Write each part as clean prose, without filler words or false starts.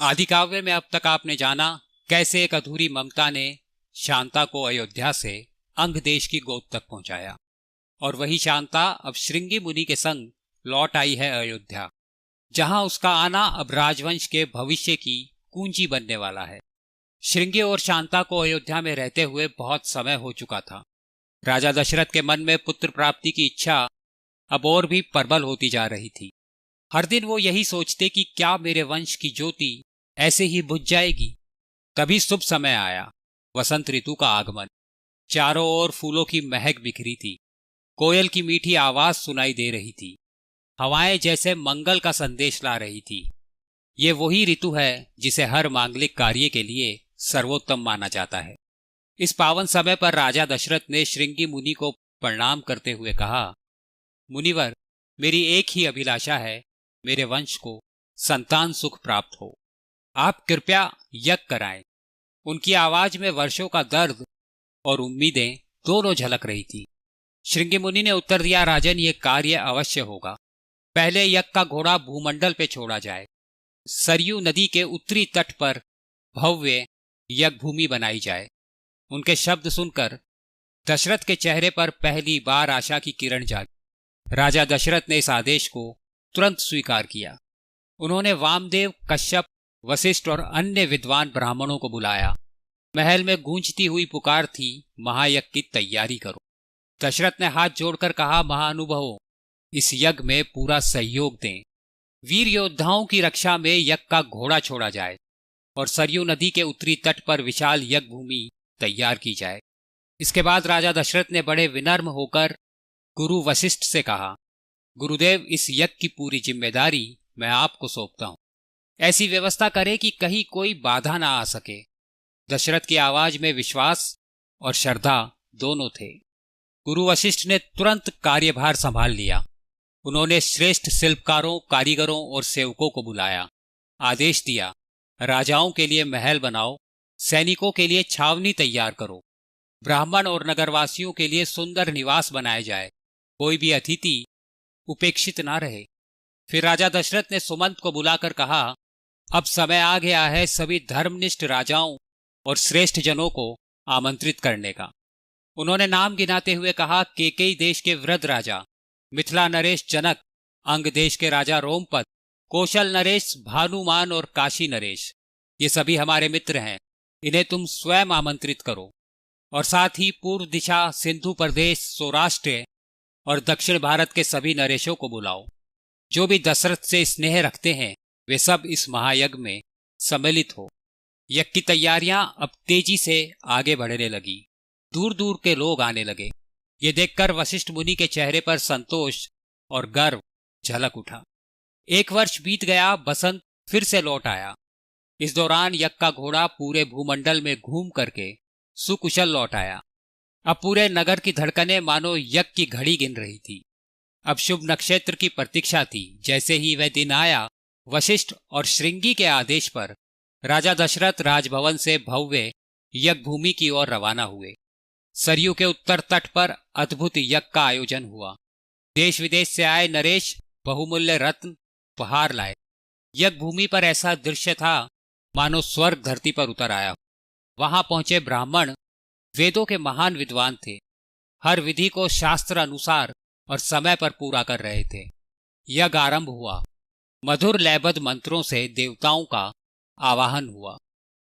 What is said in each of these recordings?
आदि काव्य में अब तक आपने जाना कैसे एक अधूरी ममता ने शांता को अयोध्या से अंग देश की गोद तक पहुंचाया, और वही शांता अब श्रृंगी मुनि के संग लौट आई है अयोध्या, जहां उसका आना अब राजवंश के भविष्य की कुंजी बनने वाला है। श्रृंगी और शांता को अयोध्या में रहते हुए बहुत समय हो चुका था। राजा दशरथ के मन में पुत्र प्राप्ति की इच्छा अब और भी प्रबल होती जा रही थी। हर दिन वो यही सोचते कि क्या मेरे वंश की ज्योति ऐसे ही बुझ जाएगी। तभी शुभ समय आया, वसंत ऋतु का आगमन। चारों ओर फूलों की महक बिखरी थी, कोयल की मीठी आवाज सुनाई दे रही थी, हवाएं जैसे मंगल का संदेश ला रही थी। ये वही ऋतु है जिसे हर मांगलिक कार्य के लिए सर्वोत्तम माना जाता है। इस पावन समय पर राजा दशरथ ने श्रृंगी मुनि को प्रणाम करते हुए कहा, मुनिवर, मेरी एक ही अभिलाषा है, मेरे वंश को संतान सुख प्राप्त हो। आप कृपया यज्ञ कराएं। उनकी आवाज में वर्षों का दर्द और उम्मीदें दोनों झलक रही थी। श्रृंगी मुनि ने उत्तर दिया, राजन, ये कार्य अवश्य होगा। पहले यज्ञ का घोड़ा भूमंडल पे छोड़ा जाए, सरयू नदी के उत्तरी तट पर भव्य यज्ञ भूमि बनाई जाए। उनके शब्द सुनकर दशरथ के चेहरे पर पहली बार आशा की किरण जागी। राजा दशरथ ने इस आदेश को तुरंत स्वीकार किया। उन्होंने वामदेव, कश्यप, वशिष्ठ और अन्य विद्वान ब्राह्मणों को बुलाया। महल में गूंजती हुई पुकार थी, महायज्ञ की तैयारी करो। दशरथ ने हाथ जोड़कर कहा, महानुभावों, इस यज्ञ में पूरा सहयोग दें। वीर योद्धाओं की रक्षा में यज्ञ का घोड़ा छोड़ा जाए और सरयू नदी के उत्तरी तट पर विशाल यज्ञ भूमि तैयार की जाए। इसके बाद राजा दशरथ ने बड़े विनम्र होकर गुरु वशिष्ठ से कहा, गुरुदेव, इस यज्ञ की पूरी जिम्मेदारी मैं आपको सौंपता हूं। ऐसी व्यवस्था करें कि कहीं कोई बाधा ना आ सके। दशरथ की आवाज में विश्वास और श्रद्धा दोनों थे। गुरु वशिष्ठ ने तुरंत कार्यभार संभाल लिया। उन्होंने श्रेष्ठ शिल्पकारों, कारीगरों और सेवकों को बुलाया। आदेश दिया, राजाओं के लिए महल बनाओ, सैनिकों के लिए छावनी तैयार करो, ब्राह्मण और नगरवासियों के लिए सुंदर निवास बनाए जाए, कोई भी अतिथि उपेक्षित ना रहे। फिर राजा दशरथ ने सुमंत को बुलाकर कहा, अब समय आ गया है सभी धर्मनिष्ठ राजाओं और श्रेष्ठ जनों को आमंत्रित करने का। उन्होंने नाम गिनाते हुए कहा, केकई देश के वृद्ध राजा, मिथिला नरेश जनक, अंग देश के राजा रोमपद, कौशल नरेश भानुमान और काशी नरेश, ये सभी हमारे मित्र हैं। इन्हें तुम स्वयं आमंत्रित करो। और साथ ही पूर्व दिशा, सिंधु प्रदेश, सौराष्ट्र और दक्षिण भारत के सभी नरेशों को बुलाओ। जो भी दशरथ से स्नेह रखते हैं वे सब इस महायज्ञ में सम्मिलित हो। यज्ञ की तैयारियां अब तेजी से आगे बढ़ने लगी। दूर दूर के लोग आने लगे। ये देखकर वशिष्ठ मुनि के चेहरे पर संतोष और गर्व झलक उठा। 1 वर्ष बीत गया, बसंत फिर से लौट आया। इस दौरान यज्ञ का घोड़ा पूरे भूमंडल में घूम करके सुकुशल लौट आया। अब पूरे नगर की धड़कनें मानो यज्ञ की घड़ी गिन रही थी। अब शुभ नक्षत्र की प्रतीक्षा थी। जैसे ही वह दिन आया, वशिष्ठ और श्रृंगी के आदेश पर राजा दशरथ राजभवन से भव्य यज्ञ भूमि की ओर रवाना हुए। सरयू के उत्तर तट पर अद्भुत यज्ञ का आयोजन हुआ। देश विदेश से आए नरेश बहुमूल्य रत्न उपहार लाए। यज्ञ भूमि पर ऐसा दृश्य था मानो स्वर्ग धरती पर उतर आया। वहां पहुंचे ब्राह्मण वेदों के महान विद्वान थे। हर विधि को शास्त्र अनुसार और समय पर पूरा कर रहे थे। यज्ञ आरंभ हुआ। मधुर लयबद्ध मंत्रों से देवताओं का आवाहन हुआ।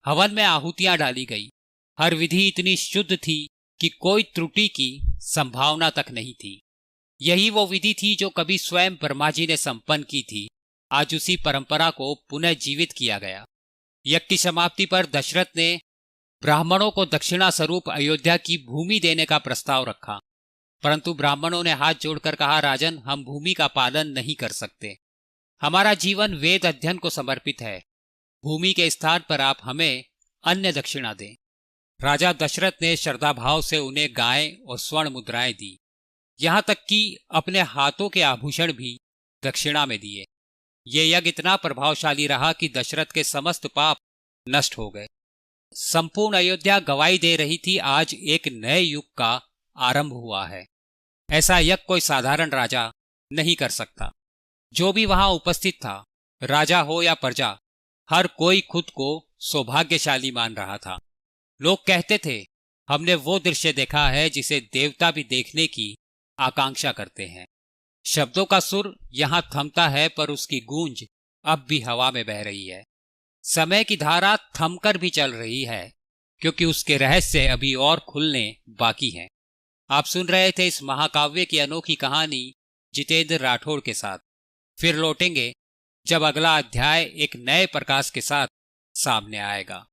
हवन में आहुतियां डाली गई। हर विधि इतनी शुद्ध थी कि कोई त्रुटि की संभावना तक नहीं थी। यही वो विधि थी जो कभी स्वयं ब्रह्मा जी ने संपन्न की थी। आज उसी परंपरा को पुनः जीवित किया गया। यज्ञ की समाप्ति पर दशरथ ने ब्राह्मणों को दक्षिणा स्वरूप अयोध्या की भूमि देने का प्रस्ताव रखा, परंतु ब्राह्मणों ने हाथ जोड़कर कहा, राजन, हम भूमि का पालन नहीं कर सकते। हमारा जीवन वेद अध्ययन को समर्पित है। भूमि के स्थान पर आप हमें अन्य दक्षिणा दें। राजा दशरथ ने श्रद्धाभाव से उन्हें गाय और स्वर्ण मुद्राएं दी। यहां तक कि अपने हाथों के आभूषण भी दक्षिणा में दिए। ये यज्ञ इतना प्रभावशाली रहा कि दशरथ के समस्त पाप नष्ट हो गए। संपूर्ण अयोध्या गवाही दे रही थी, आज एक नए युग का आरंभ हुआ है। ऐसा यज्ञ कोई साधारण राजा नहीं कर सकता। जो भी वहां उपस्थित था, राजा हो या प्रजा, हर कोई खुद को सौभाग्यशाली मान रहा था। लोग कहते थे, हमने वो दृश्य देखा है जिसे देवता भी देखने की आकांक्षा करते हैं। शब्दों का सुर यहां थमता है, पर उसकी गूंज अब भी हवा में बह रही है। समय की धारा थमकर भी चल रही है, क्योंकि उसके रहस्य अभी और खुलने बाकी हैं। आप सुन रहे थे इस महाकाव्य की अनोखी कहानी जितेंद्र राठौड़ के साथ। फिर लौटेंगे जब अगला अध्याय एक नए प्रकाश के साथ सामने आएगा।